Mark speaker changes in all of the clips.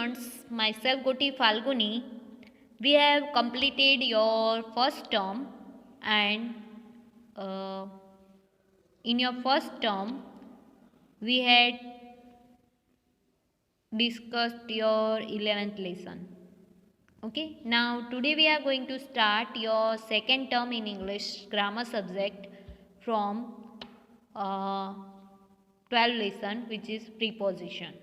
Speaker 1: students, myself Goti Falguni. We have completed your first term, and uh, in your first term we had discussed your 11th lesson. Okay, now today we are going to start your second term in English grammar subject from uh, 12 lesson, which is preposition,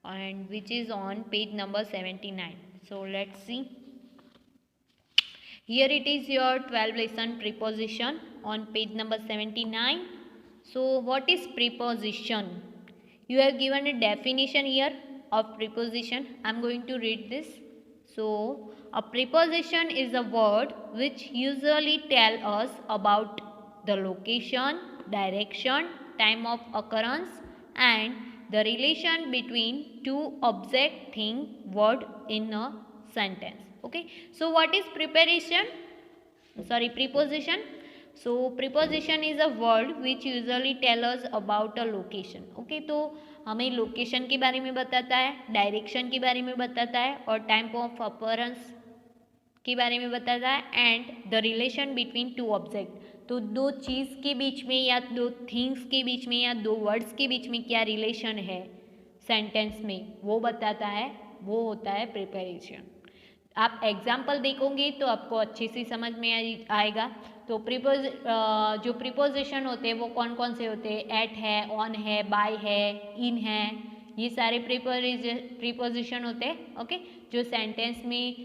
Speaker 1: and which is on page number 79. So let's see. Here it is your 12 lesson preposition on page number 79. So what is preposition? You have given a definition here of preposition. I am going to read this. So a preposition is a word which usually tell us about the location, direction, time of occurrence and the relation between two object, thing, word in a sentence. Okay, so what is preposition? So preposition is a word which usually tell us about a location. Okay, तो हमें location के बारे में बताता है, direction के बारे में बताता है और टाइम ऑफ अपीयरेंस के बारे में बताता है and the relation between two object. तो दो चीज़ के बीच में या दो थिंग्स के बीच में या दो वर्ड्स के बीच में क्या रिलेशन है सेंटेंस में, वो बताता है, वो होता है प्रिपरेशन। आप एग्जाम्पल देखोगे तो आपको अच्छे से समझ में आएगा। तो जो प्रीपोजिशन होते हैं वो कौन कौन से होते हैं? एट है, ऑन है, बाय है, इन है, ये सारे प्रीपोजिशन होते हैं। ओके, जो सेंटेंस में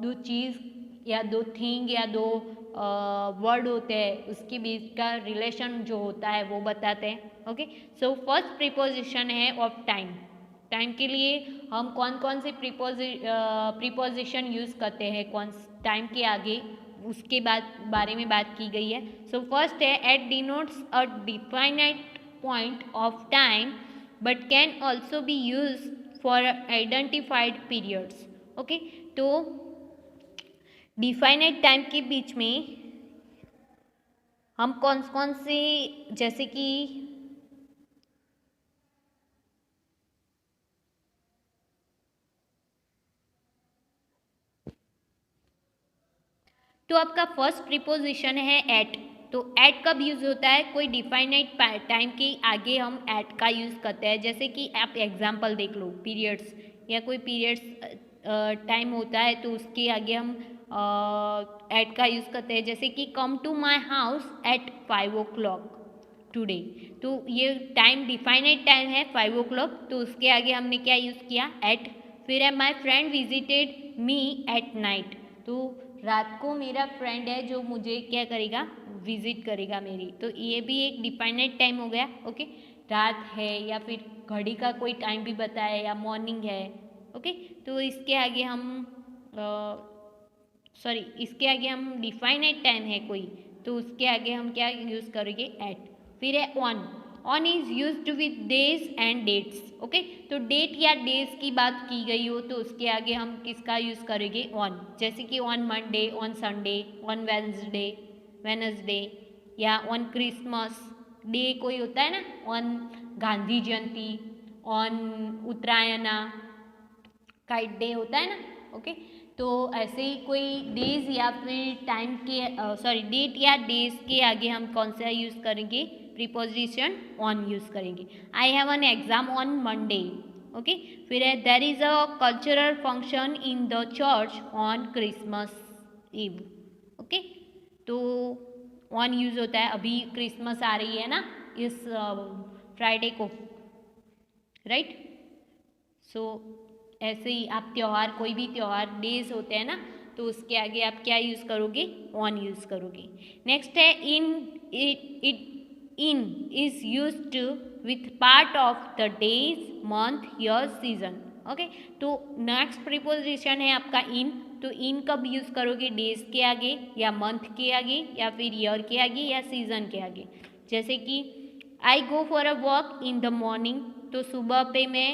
Speaker 1: दो चीज़ या दो थिंग या दो वर्ड होते हैं उसके बीच का रिलेशन जो होता है वो बताते हैं। ओके, सो फर्स्ट प्रीपोजिशन है ऑफ टाइम। टाइम के लिए हम कौन कौन से प्रीपोजिशन यूज़ करते हैं कौन टाइम के आगे, उसके बारे में बात की गई है। सो फर्स्ट है at denotes a definite point of time but can also be use for identified periods. Okay, तो डिफाइनाइट टाइम के बीच में हम कौन कौन से, जैसे कि तो आपका फर्स्ट प्रीपोजिशन है एट। तो एट कब यूज़ होता है? कोई डिफाइनाइट टाइम के आगे हम एट का यूज़ करते हैं। जैसे कि आप एग्जांपल देख लो, पीरियड्स या कोई पीरियड्स टाइम होता है तो उसके आगे हम एट का यूज़ करते हैं। जैसे कि come to my house at 5 o'clock today. तो ये टाइम डिफाइनाइट टाइम है 5 o'clock, तो उसके आगे हमने क्या यूज़ किया? एट। फिर है my friend visited me at night. तो रात को मेरा फ्रेंड है जो मुझे क्या करेगा? विजिट करेगा मेरी। तो ये भी एक डिफाइनाइट टाइम हो गया। ओके, रात है या फिर घड़ी का कोई टाइम भी बताया या मॉर्निंग है। ओके, तो इसके आगे हम इसके आगे हम डिफाइनाइट टाइम है कोई, तो उसके आगे हम क्या यूज़ करेंगे? एट। फिर है on. On is used with days and dates. Okay, तो डेट या डेज की बात की गई हो तो उसके आगे हम किसका यूज़ करेंगे? ऑन। जैसे कि on Monday, on Sunday, on Wednesday या ऑन क्रिसमस डे कोई होता है ना, on Gandhi Jayanti, on Uttarayana kite day होता है ना। ओके, तो ऐसे ही कोई डेज या फिर टाइम के डेट या डेज के आगे हम कौन सा यूज़ करेंगे? प्रीपोजिशन ऑन यूज़ करेंगे। I have an exam on Monday. Okay, फिर है there is a cultural function in the church on Christmas Eve. Okay, तो ऑन यूज़ होता है। अभी क्रिसमस आ रही है ना इस फ्राइडे को, राइट। सो ऐसे ही आप त्यौहार, कोई भी त्यौहार डेज होते हैं ना, तो उसके आगे आप क्या यूज़ करोगे? ऑन यूज़ करोगे। नेक्स्ट है in is used with part of the days, month, year, season. Okay, तो नेक्स्ट प्रीपोजिशन है आपका इन। तो इन कब यूज़ करोगे? डेज के आगे या मंथ के आगे या फिर ईयर के आगे या सीजन के आगे। जैसे कि I go for a walk in the morning. तो सुबह पे मैं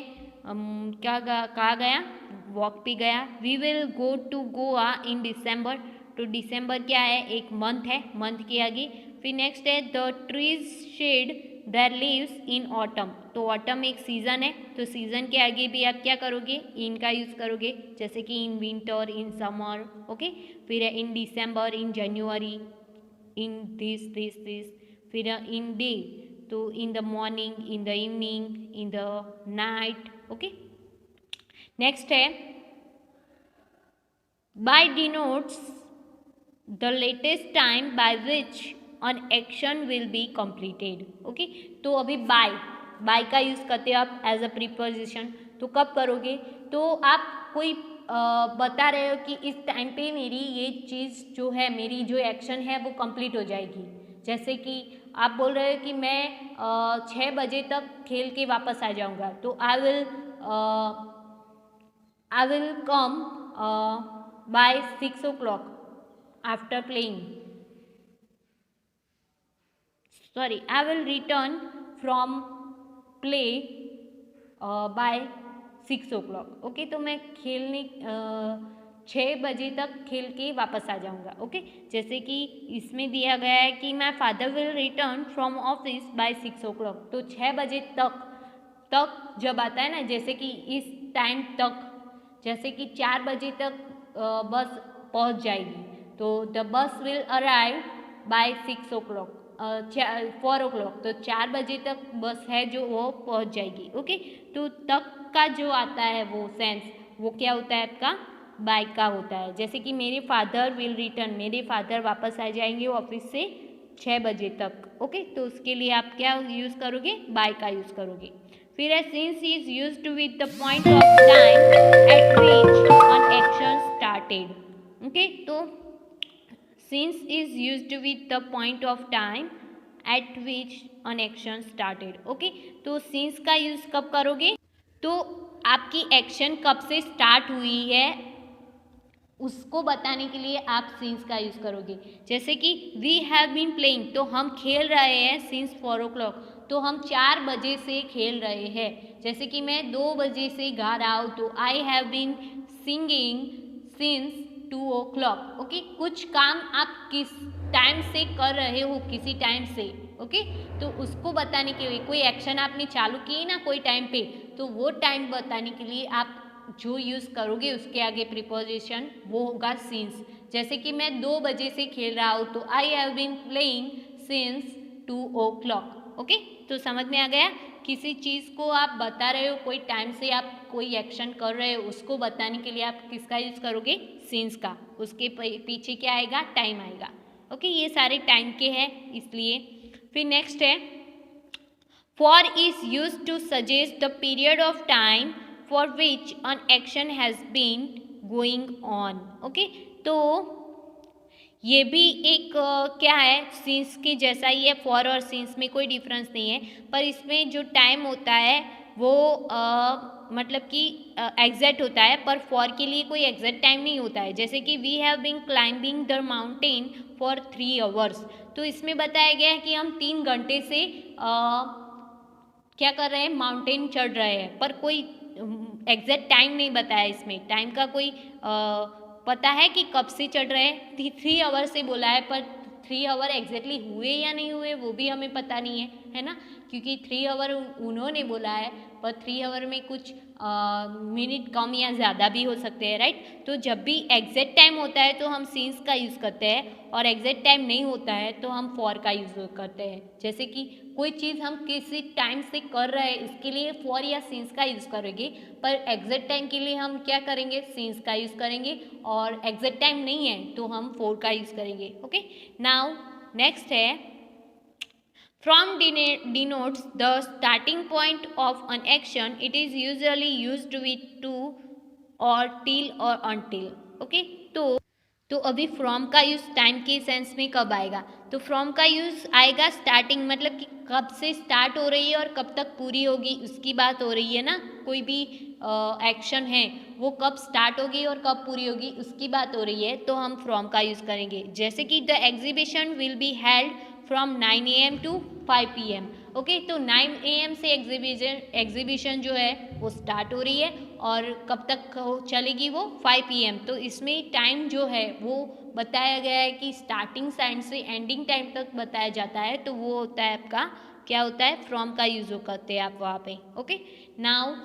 Speaker 1: कहाँ गया? वॉक पे गया। We will go to Goa in December. तो डिसम्बर क्या है? एक मंथ है, मंथ के आगे। फिर नेक्स्ट है the trees shade there leaves in autumn, तो ऑटम एक सीज़न है, तो सीज़न के आगे भी आप क्या करोगे, इन का यूज़ करोगे, जैसे कि in winter, in summer, okay. फिर इन दिसंबर, इन जनवरी, इन दिस, फिर इन डे, तो in the morning, in the evening, in the night, okay. Next है by denotes the latest time by which an action will be completed, okay. तो अभी bye का use करते हो आप एज अ प्रीपोजिशन, तो कब करोगे, तो आप कोई बता रहे हो कि इस टाइम पे मेरी ये चीज़ जो है, मेरी जो एक्शन है वो कंप्लीट हो जाएगी। जैसे कि आप बोल रहे हो कि मैं 6 बजे तक खेल के वापस आ जाऊंगा, तो I will come by 6 o'clock after playing, sorry, I will return from play by 6 o'clock, okay. तो मैं खेलने 6 बजे तक खेल के वापस आ जाऊंगा, ओके। जैसे कि इसमें दिया गया है कि my father will return from office by 6 o'clock, तो 6 बजे तक जब आता है ना, जैसे कि इस टाइम तक, जैसे कि 4 बजे तक बस पहुंच जाएगी, तो the bus will arrive bye 6 o'clock, 4 o'clock, तो 4 बजे तक बस है जो वो पहुंच जाएगी, ओके। तो तक का जो आता है वो सेंस, वो क्या होता है आपका, बाय का होता है। जैसे कि मेरे फादर विल रिटर्न, मेरे फादर वापस आ जाएंगे ऑफिस से 6 बजे तक, ओके। तो उसके लिए आप क्या यूज़ करोगे, बाय का यूज़ करोगे। फिर है since is used with the point of time eight which an action started, okay. तो since is used with the point of time at which an action started, okay. तो since का use कब करोगे, तो आपकी एक्शन कब से start हुई है उसको बताने के लिए आप since का यूज़ करोगे। जैसे कि we have been playing, तो हम खेल रहे हैं since 4 o'clock, तो हम 4 बजे से खेल रहे हैं। जैसे कि मैं 2 बजे से गा रहा हूँ, तो I have been singing since 2 o'clock, okay. कुछ काम आप किस टाइम से कर रहे हो, किसी टाइम से, ओके। तो उसको बताने के लिए कोई एक्शन आपने चालू की ना कोई टाइम पे, तो वो टाइम बताने के लिए आप जो यूज़ करोगे उसके आगे प्रीपोजिशन वो होगा सिंस। जैसे कि मैं 2 बजे से खेल रहा हूँ, तो I have been playing since 2 o'clock, okay. तो समझ में आ गया, किसी चीज़ को आप बता रहे हो, कोई टाइम से आप कोई एक्शन कर रहे हो, उसको बताने के लिए आप किसका यूज़ करोगे, सिंस का। उसके पीछे क्या आएगा, टाइम आएगा, ओके। ये सारे टाइम के हैं इसलिए। फिर नेक्स्ट है for is use to suggest the period of time for which an action has been going on, okay. तो ये भी एक क्या है, सिंस के जैसा ही है, फॉर और सिंस में कोई डिफरेंस नहीं है, पर इसमें जो टाइम होता है वो मतलब कि एग्जैक्ट होता है, पर फॉर के लिए कोई एग्जैक्ट टाइम नहीं होता है। जैसे कि we have been climbing the mountain for 3 hours, तो इसमें बताया गया है कि हम 3 घंटे से क्या कर रहे हैं, माउंटेन चढ़ रहे हैं, पर कोई एग्जैक्ट टाइम नहीं बताया। इसमें टाइम का कोई पता है कि कब से चढ़ रहे हैं, 3 hour से बोला है, पर 3 hour एग्जैक्टली हुए या नहीं हुए वो भी हमें पता नहीं है ना, क्योंकि 3 hour उन्होंने बोला है, पर 3 hour में कुछ मिनट कम या ज़्यादा भी हो सकते हैं, राइट। तो जब भी एग्जैक्ट टाइम होता है तो हम सिंस का यूज़ करते हैं, और एग्जैक्ट टाइम नहीं होता है तो हम फॉर का यूज़ करते हैं। जैसे कि कोई चीज़ हम किसी टाइम से कर रहे हैं, इसके लिए फॉर या सिंस का यूज़ करेंगे, पर एग्जैक्ट टाइम के लिए हम क्या करेंगे, सिंस का यूज़ करेंगे, और एग्जैक्ट टाइम नहीं है तो हम फॉर का यूज़ करेंगे, ओके। नाउ नेक्स्ट है from denotes the starting point of an action. It is usually used with to or till or until, okay. तो अभी फ्रॉम का यूज़ टाइम के सेंस में कब आएगा, तो फ्रॉम का यूज़ आएगा स्टार्टिंग, मतलब कि कब से स्टार्ट हो रही है और कब तक पूरी होगी उसकी बात हो रही है ना। कोई भी एक्शन है वो कब स्टार्ट होगी और कब पूरी होगी उसकी बात हो रही है, तो हम फ्रॉम का यूज़ करेंगे। जैसे कि the exhibition will be held from 9 AM to 5 PM, okay. तो 9 AM से एग्जीबिशन जो है वो स्टार्ट हो रही है, और कब तक चलेगी वो 5 PM। तो इसमें टाइम जो है वो बताया गया है कि स्टार्टिंग टाइम से एंडिंग टाइम तक बताया जाता है, तो वो होता है आपका क्या होता है, फ्रॉम का यूज़ करते हैं आप वहाँ पे। ओके, नाउ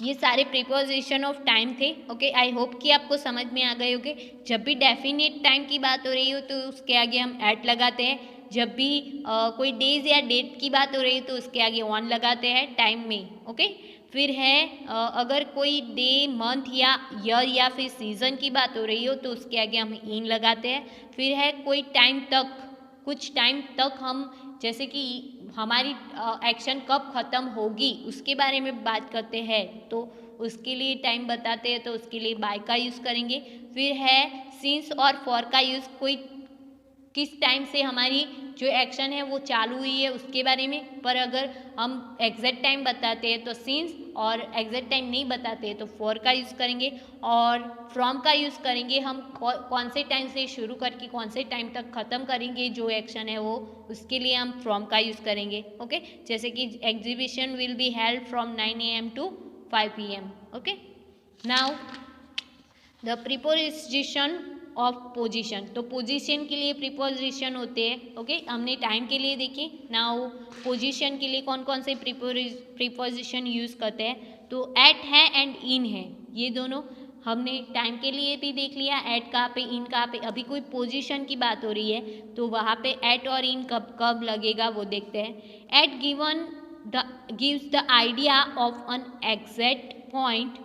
Speaker 1: ये सारे प्रीपोजिशन ऑफ टाइम थे। ओके, आई होप कि आपको समझ में आ गए होंगे। जब भी डेफिनेट टाइम की बात हो रही हो तो उसके आगे हम एट लगाते हैं। जब भी कोई डेज या डेट की बात हो रही है तो उसके आगे ऑन लगाते हैं टाइम में। ओके, फिर है अगर कोई डे, मंथ या ईयर या फिर सीज़न की बात हो रही हो तो उसके आगे हम इन लगाते हैं। फिर है कोई टाइम तक, कुछ टाइम तक हम, जैसे कि हमारी एक्शन कब ख़त्म होगी उसके बारे में बात करते हैं तो उसके लिए टाइम बताते हैं, तो उसके लिए बाय का यूज़ करेंगे। फिर है सिंस और फॉर का यूज़, कोई किस टाइम से हमारी जो एक्शन है वो चालू हुई है उसके बारे में। पर अगर हम एग्जैक्ट टाइम बताते हैं तो सिंस, और एग्जैक्ट टाइम नहीं बताते हैं तो फॉर का यूज़ करेंगे। और फ्रॉम का यूज़ करेंगे हम कौन से टाइम से शुरू करके कौन से टाइम तक ख़त्म करेंगे जो एक्शन है वो, उसके लिए हम फ्रॉम का यूज़ करेंगे। ओके, जैसे कि exhibition will be held from 9 AM to 5 PM। Okay, now the preposition of position, तो पोजीशन के लिए प्रीपोजिशन होते हैं। ओके, हमने टाइम के लिए देखे, नाउ पोजीशन के लिए कौन कौन से प्रीपोजिशन यूज़ करते हैं। तो एट है एंड इन है, ये दोनों हमने टाइम के लिए भी देख लिया, एट कहाँ पे, इन कहाँ पे। अभी कोई पोजीशन की बात हो रही है तो वहाँ पे एट और इन कब कब लगेगा वो देखते हैं। At gives the idea of an exact point.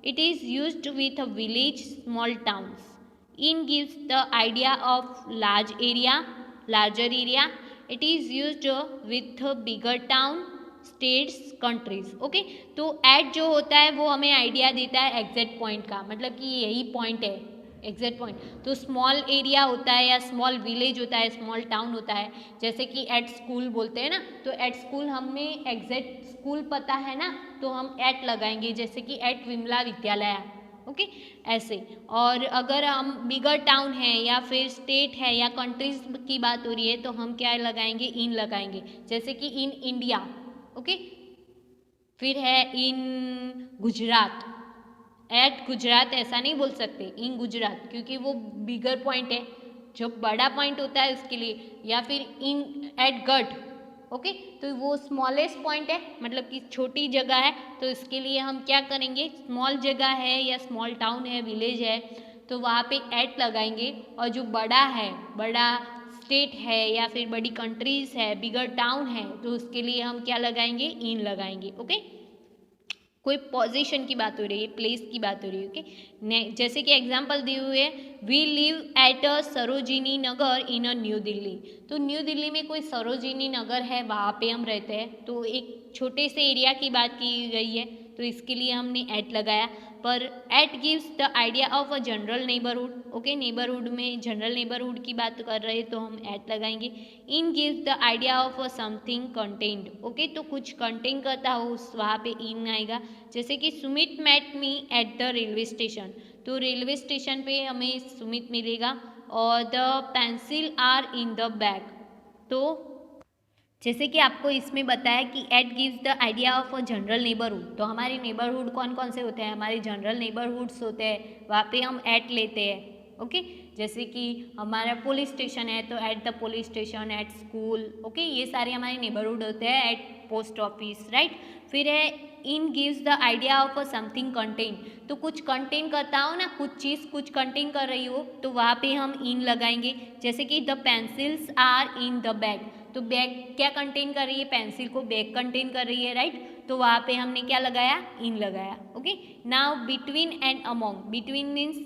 Speaker 1: It is used with a village, small towns. In gives the idea of larger area. It is used with a bigger town, states, countries. Okay, तो eight जो होता है वो हमें idea देता है exact point का, मतलब कि यही पॉइंट है एग्जैक्ट पॉइंट। तो स्मॉल एरिया होता है या स्मॉल विलेज होता है, स्मॉल टाउन होता है। जैसे कि एट स्कूल बोलते हैं ना, तो एट स्कूल हमें एग्जैक्ट स्कूल पता है ना, तो हम एट लगाएंगे, जैसे कि एट विमला विद्यालय। ओके, ऐसे। और अगर हम बिगर टाउन है या फिर स्टेट है या कंट्रीज की बात हो रही है तो हम क्या लगाएंगे, इन लगाएंगे, जैसे कि इन इंडिया। ओके, फिर है इन गुजरात, एट गुजरात ऐसा नहीं बोल सकते, इन गुजरात, क्योंकि वो बिगर पॉइंट है, जो बड़ा पॉइंट होता है उसके लिए। या फिर इन एट गढ़, ओके, तो वो स्मॉलेस्ट पॉइंट है, मतलब कि छोटी जगह है, तो इसके लिए हम क्या करेंगे, स्मॉल जगह है या स्मॉल टाउन है, विलेज है, तो वहाँ पे एट लगाएंगे। और जो बड़ा है, बड़ा स्टेट है या फिर बड़ी कंट्रीज है, बिगर टाउन है, तो उसके लिए हम क्या लगाएंगे, इन लगाएंगे। ओके, कोई पोजीशन की बात हो रही है, प्लेस की बात हो रही है। ओके, जैसे कि एग्जांपल दिए हुए है, we live at a Sarojini Nagar in a New Delhi. तो न्यू दिल्ली में कोई सरोजिनी नगर है, वहाँ पे हम रहते हैं, तो एक छोटे से एरिया की बात की गई है, तो इसके लिए हमने एट लगाया। पर at gives the idea of a general neighbourhood. Okay, neighbourhood में जनरल नेबरहुड की बात कर रहे हैं तो हम एट लगाएंगे। In gives the idea of a something content. Okay, तो कुछ कंटेंट करता हो उस वहाँ पे इन आएगा, जैसे कि Sumit met me at the railway station, तो रेलवे स्टेशन पे हमें सुमित मिलेगा। और the pencil are in the bag, तो जैसे कि आपको इसमें बताया कि at gives the idea of a general neighbourhood, तो हमारे नेबरहुड कौन कौन से होते हैं, हमारे जनरल नेबरहुड्स होते हैं, वहाँ पे हम एट लेते हैं। ओके, जैसे कि हमारा पुलिस स्टेशन है तो at the police station, at school. Okay, ये सारे हमारे नेबरहुड होते हैं, एट पोस्ट ऑफिस, राइट। फिर है in gives the idea of a something content, तो कुछ कंटेंट करता हो ना, कुछ चीज़ कुछ कंटेंट कर रही हो तो वहाँ पे हम इन लगाएंगे, जैसे कि the pencils are in the bag, तो बैग क्या कंटेन कर रही है, पेंसिल को बैग कंटेन कर रही है, राइट, तो वहाँ पे हमने क्या लगाया, इन लगाया। Okay, now between and among, between means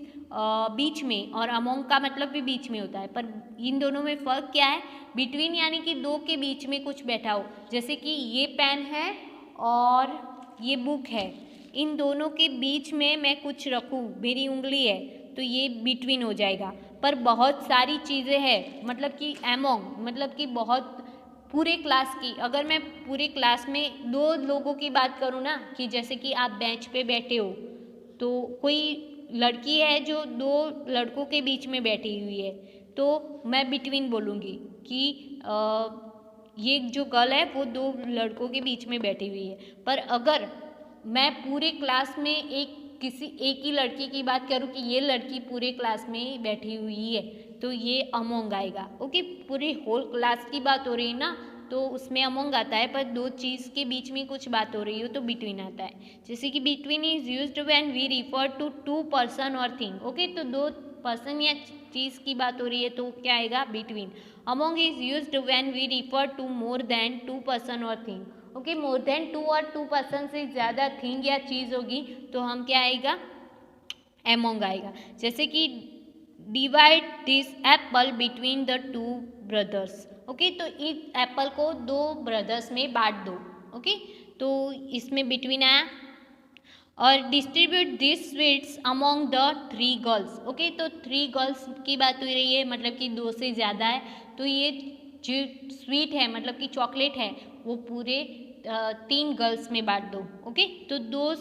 Speaker 1: बीच में, और अमोंग का मतलब भी बीच में होता है, पर इन दोनों में फ़र्क क्या है, बिटवीन यानी कि दो के बीच में कुछ बैठा हो, जैसे कि ये पेन है और ये बुक है, इन दोनों के बीच में मैं कुछ रखूँ, मेरी उंगली है, तो ये बिटवीन हो जाएगा। पर बहुत सारी चीज़ें हैं, मतलब कि एमोंग, मतलब कि बहुत पूरे क्लास की, अगर मैं पूरे क्लास में दो लोगों की बात करूँ ना, कि जैसे कि आप बेंच पे बैठे हो, तो कोई लड़की है जो दो लड़कों के बीच में बैठी हुई है, तो मैं बिटवीन बोलूँगी कि ये जो गर्ल है वो दो लड़कों के बीच में बैठी हुई है। पर अगर मैं पूरे क्लास में किसी एक ही लड़की की बात करूँ कि ये लड़की पूरे क्लास में बैठी हुई है, तो ये अमोंग आएगा। ओके, पूरी होल क्लास की बात हो रही है ना, तो उसमें अमोंग आता है, पर दो चीज़ के बीच में कुछ बात हो रही हो तो बिटवीन आता है। जैसे कि between is used when we refer to two person और थिंग। ओके, तो दो पर्सन या चीज़ की बात हो रही है तो क्या आएगा? Between. Among is used when we refer to more than two person और thing. Okay, more than two और टू पर्सन से ज़्यादा थिंग या चीज़ होगी तो हम क्या आएगा? एमोंग आएगा। जैसे कि divide this Apple between the two brothers. Okay, तो इस एप्पल को दो ब्रदर्स में बांट दो। ओके, तो इसमें बिटवीन आया। और distribute this sweets among the three girls. Okay, तो थ्री गर्ल्स की बात हो रही है, मतलब कि दो से ज़्यादा है, तो ये जो स्वीट है मतलब कि चॉकलेट है वो पूरे तीन गर्ल्स में बांट दो। ओके, तो दो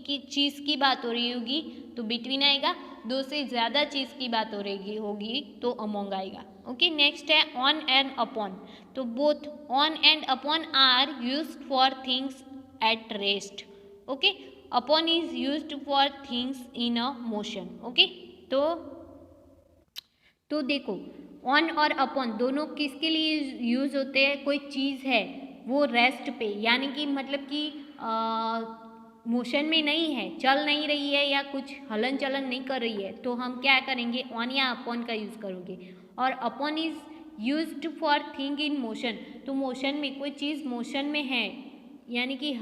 Speaker 1: की चीज़ की बात हो रही होगी तो बिटवीन आएगा, दो से ज़्यादा चीज़ की बात हो रही होगी तो अमोंग आएगा। ओके, नेक्स्ट है ऑन एंड अपॉन। तो both on and upon are used for things at rest. Okay, upon is used for things in a motion. Okay, तो देखो ऑन और अपॉन दोनों किसके लिए यूज होते हैं? कोई चीज़ है वो रेस्ट पे, यानी कि मतलब कि मोशन में नहीं है, चल नहीं रही है या कुछ हलन चलन नहीं कर रही है, तो हम क्या करेंगे? ऑन या अपॉन का यूज़ करोगे। और upon is used for thing in motion, तो मोशन में कोई चीज़ मोशन में है यानी कि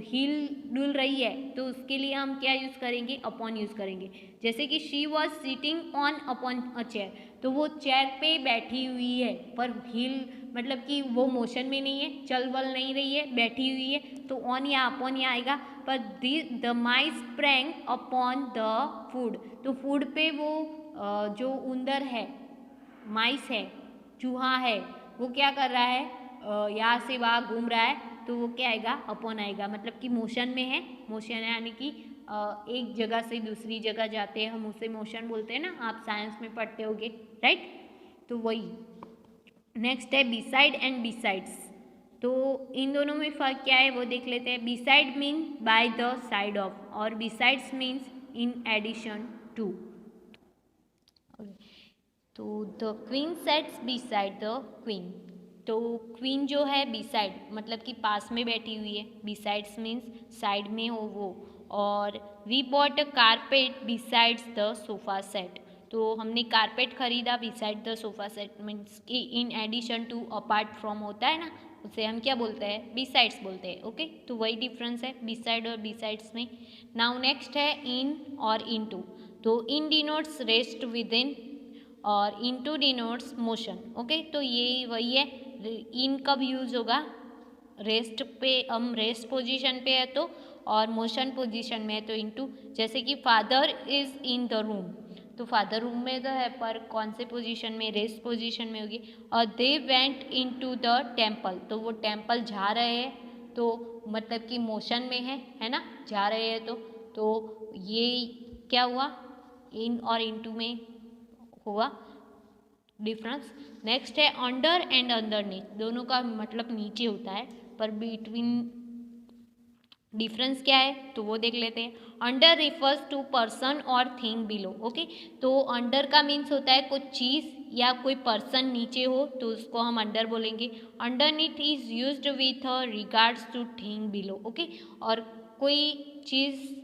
Speaker 1: हिल डुल रही है तो उसके लिए हम क्या यूज़ करेंगे? अपॉन यूज़ करेंगे। जैसे कि she was sitting on upon a chair, तो वो चेयर पे बैठी हुई है पर हिल मतलब कि वो मोशन में नहीं है, चल वल नहीं रही है, बैठी हुई है, तो ऑन या अपॉन या आएगा। पर the mice sprang upon the food, तो फूड पे वो जो उंदर है, माइस है, चूहा है, वो क्या कर रहा है? यहाँ से वहाँ घूम रहा है, तो वो क्या आएगा? अपॉन आएगा। मतलब कि मोशन में है, मोशन यानी कि एक जगह से दूसरी जगह जाते हैं हम उसे मोशन बोलते हैं ना, आप साइंस में पढ़ते होगे, राइट? तो वही। नेक्स्ट है बिसाइड एंड बिसाइड्स। तो इन दोनों में फ़र्क क्या है वो देख लेते हैं। Beside mean by the side of और besides means in addition to. तो the queen sets beside the queen, तो क्वीन जो है बिसाइड मतलब कि पास में बैठी हुई है, बिसाइड्स मीन्स साइड में हो वो। और we bought a carpet besides the sofa set, तो हमने कारपेट खरीदा beside the sofa set means कि in addition to, apart from होता है ना, उसे हम क्या बोलते हैं? बिसाइड्स बोलते हैं। ओके, तो वही डिफरेंस है बिसाइड और बिसाइड्स में। नाउ नेक्स्ट है इन और इनटू। तो इन डिनोट्स रेस्ट विद इन और इनटू डिनोट्स मोशन। ओके, तो ये वही है। इन कब यूज होगा? रेस्ट पे, हम रेस्ट पोजीशन पे है तो, और मोशन पोजीशन में है तो इनटू। जैसे कि father is in the room, तो फादर रूम में तो है पर कौन से पोजीशन में? रेस्ट पोजीशन में होगी। और they went into the temple, तो वो टेम्पल जा रहे हैं तो मतलब कि मोशन में है ना, जा रहे हैं तो ये क्या हुआ? इन और इनटू में हुआ डिफरेंस। नेक्स्ट है अंडर एंड अंडरनीथ, दोनों का मतलब नीचे होता है पर बिटवीन डिफरेंस क्या है तो वो देख लेते हैं। अंडर रिफर्स टू पर्सन और थिंग बिलो। ओके, तो अंडर का मीन्स होता है कोई चीज़ या कोई पर्सन नीचे हो तो उसको हम अंडर बोलेंगे। Underneath is used with regards to thing below. Okay, और कोई चीज़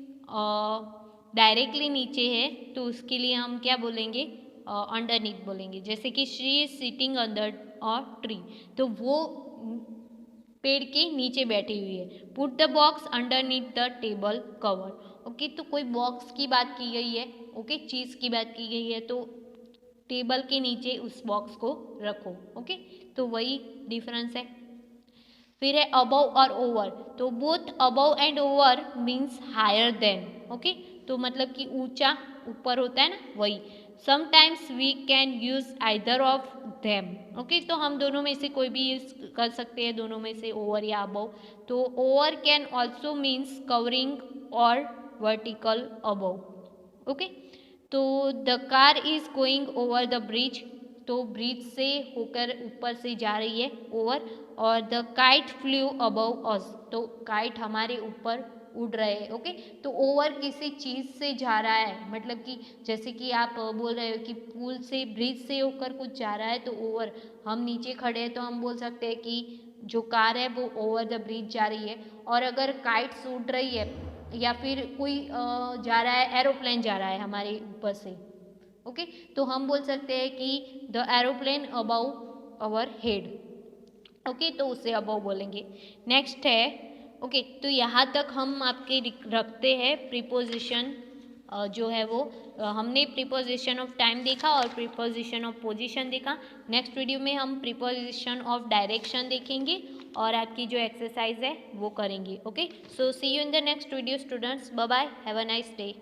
Speaker 1: डायरेक्टली नीचे है तो उसके लिए हम क्या बोलेंगे? अंडरनीथ बोलेंगे। जैसे कि she is sitting under a tree, तो वो पेड़ के नीचे बैठी हुई है। Put the box underneath the table cover. Okay, तो कोई बॉक्स की बात की गई है, ओके, चीज़ की बात की गई है तो टेबल के नीचे उस बॉक्स को रखो। ओके, तो वही डिफरेंस है। फिर है अबव और ओवर, तो both above and over means higher than. Okay, तो मतलब कि ऊंचा ऊपर होता है ना, वही। Sometimes we can use either of them. Okay, तो हम दोनों में से कोई भी यूज कर सकते हैं, दोनों में से, ओवर या अबव। तो over can also means covering और वर्टिकल अबव। ओके, तो the car is going over the bridge, तो ब्रिज से होकर ऊपर से जा रही है, ओवर। और द काइट फ्लू अबव अस, तो काइट हमारे ऊपर उड़ रहे हैं। ओके, तो ओवर किसी चीज़ से जा रहा है, मतलब कि जैसे कि आप बोल रहे हो कि पुल से, ब्रिज से होकर कुछ जा रहा है तो ओवर। हम नीचे खड़े हैं तो हम बोल सकते हैं कि जो कार है वो ओवर द ब्रिज जा रही है, और अगर काइट्स उड़ रही है या फिर कोई जा रहा है, एरोप्लेन जा रहा है हमारे ऊपर से, ओके, तो हम बोल सकते हैं कि the aeroplane above our head, okay, तो उसे अबाउ बोलेंगे। नेक्स्ट है, ओके, तो यहाँ तक हम आपके रखते हैं प्रीपोजिशन जो है वो हमने प्रीपोजिशन ऑफ टाइम देखा और प्रीपोजिशन ऑफ पोजीशन देखा। नेक्स्ट वीडियो में हम प्रीपोजिशन ऑफ डायरेक्शन देखेंगे और आपकी जो एक्सरसाइज है वो करेंगे। Okay, so see you in the next video students, bye bye, have a nice day.